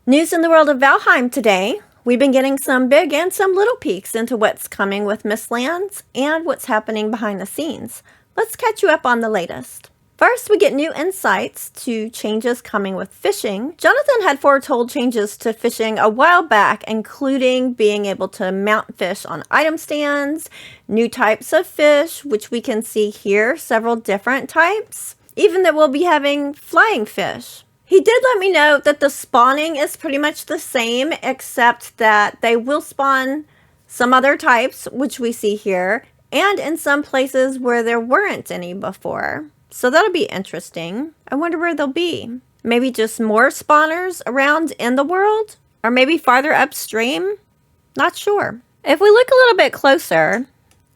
News in the world of Valheim today. We've been getting some big and some little peeks into what's coming with Mistlands and what's happening behind the scenes. Let's catch you up on the latest. First, we get new insights to changes coming with fishing. Jonathan had foretold changes to fishing a while back, including being able to mount fish on item stands, new types of fish, which we can see here, several different types, even that we'll be having flying fish. He did let me know that the spawning is pretty much the same, except that they will spawn some other types, which we see here, and in some places where there weren't any before. So that'll be interesting. I wonder where they'll be. Maybe just more spawners around in the world? Or maybe farther upstream? Not sure. If we look a little bit closer,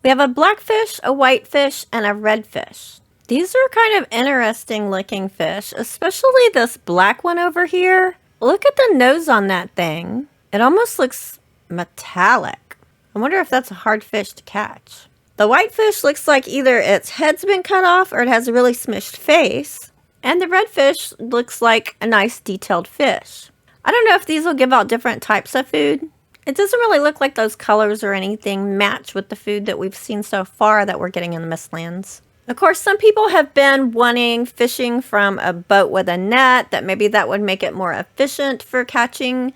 we have a black fish, a white fish, and a red fish. These are kind of interesting looking fish, especially this black one over here. Look at the nose on that thing. It almost looks metallic. I wonder if that's a hard fish to catch. The white fish looks like either its head's been cut off or it has a really smushed face. And the red fish looks like a nice detailed fish. I don't know if these will give out different types of food. It doesn't really look like those colors or anything match with the food that we've seen so far that we're getting in the Mistlands. Of course, some people have been wanting fishing from a boat with a net, that maybe that would make it more efficient for catching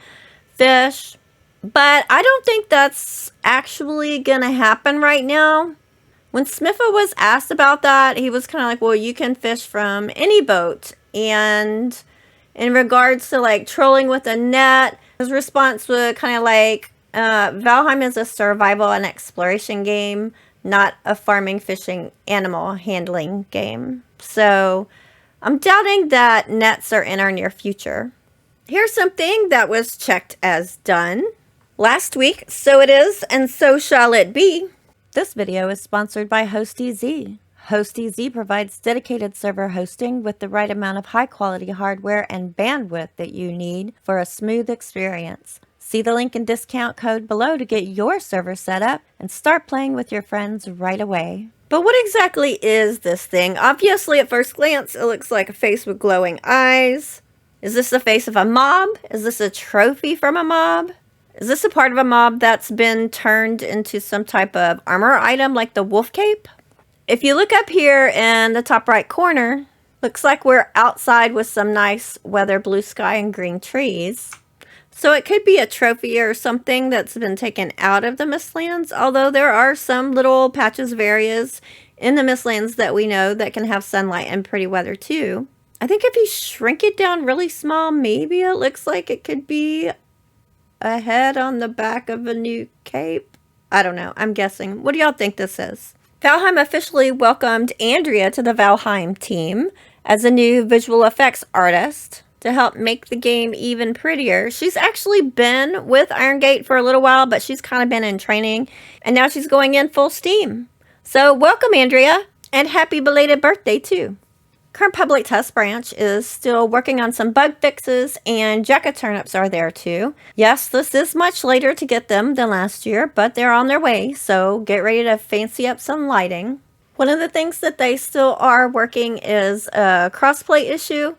fish. But I don't think that's actually going to happen right now. When Smitha was asked about that, he was kind of like, well, you can fish from any boat. And in regards to like trolling with a net, his response was kind of like, Valheim is a survival and exploration game, not a farming, fishing, animal handling game. So I'm doubting that nets are in our near future. Here's something that was checked as done last week. So it is, and so shall it be. This video is sponsored by HostEZ. HostEZ provides dedicated server hosting with the right amount of high quality hardware and bandwidth that you need for a smooth experience. See the link and discount code below to get your server set up and start playing with your friends right away. But what exactly is this thing? Obviously, at first glance, it looks like a face with glowing eyes. Is this the face of a mob? Is this a trophy from a mob? Is this a part of a mob that's been turned into some type of armor item like the wolf cape? If you look up here in the top right corner, looks like we're outside with some nice weather, blue sky, and green trees. So it could be a trophy or something that's been taken out of the Mistlands, although there are some little patches of areas in the Mistlands that we know that can have sunlight and pretty weather too. I think if you shrink it down really small, maybe it looks like it could be a head on the back of a new cape. I don't know. I'm guessing. What do y'all think this is? Valheim officially welcomed Andrea to the Valheim team as a new visual effects artist to help make the game even prettier. She's actually been with Irongate for a little while, but she's kind of been in training, and now she's going in full steam. So welcome, Andrea, and happy belated birthday, too. Current public test branch is still working on some bug fixes, and jacket turnips are there, too. Yes, this is much later to get them than last year, but they're on their way, so get ready to fancy up some lighting. One of the things that they still are working is a crossplay issue.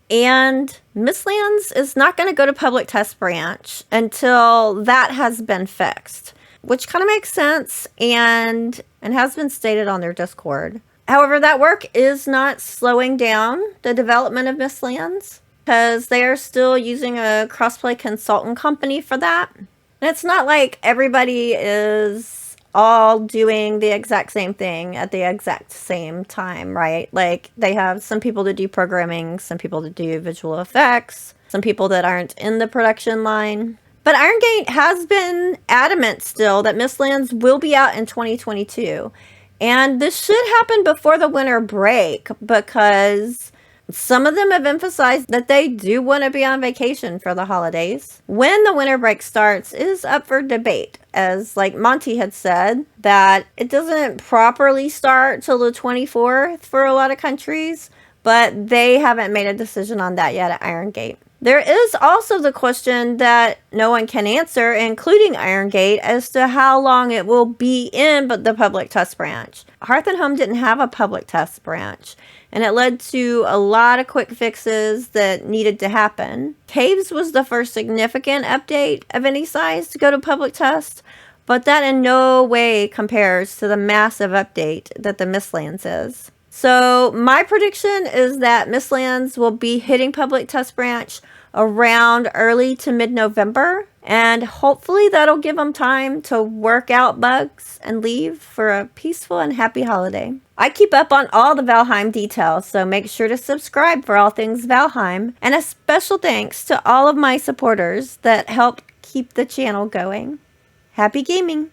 And Mistlands is not going to go to public test branch until that has been fixed, which kind of makes sense and has been stated on their Discord. However, that work is not slowing down the development of Mistlands because they are still using a crossplay consultant company for that. And it's not like everybody is all doing the exact same thing at the exact same time, right? Like they have some people that do programming, some people that do visual effects, some people that aren't in the production line. But Irongate has been adamant still that Mistlands will be out in 2022. And this should happen before the winter break because some of them have emphasized that they do want to be on vacation for the holidays. When the winter break starts is up for debate, as like Monty had said, that it doesn't properly start till the 24th for a lot of countries, but they haven't made a decision on that yet at Irongate. There is also the question that no one can answer, including Irongate, as to how long it will be in the public test branch. Hearth and Home didn't have a public test branch and it led to a lot of quick fixes that needed to happen. Caves was the first significant update of any size to go to public test, but that in no way compares to the massive update that the Mistlands is. So my prediction is that Mistlands will be hitting public test branch around early to mid-November, and hopefully that'll give them time to work out bugs and leave for a peaceful and happy holiday. I keep up on all the Valheim details, so make sure to subscribe for all things Valheim, and a special thanks to all of my supporters that help keep the channel going. Happy gaming!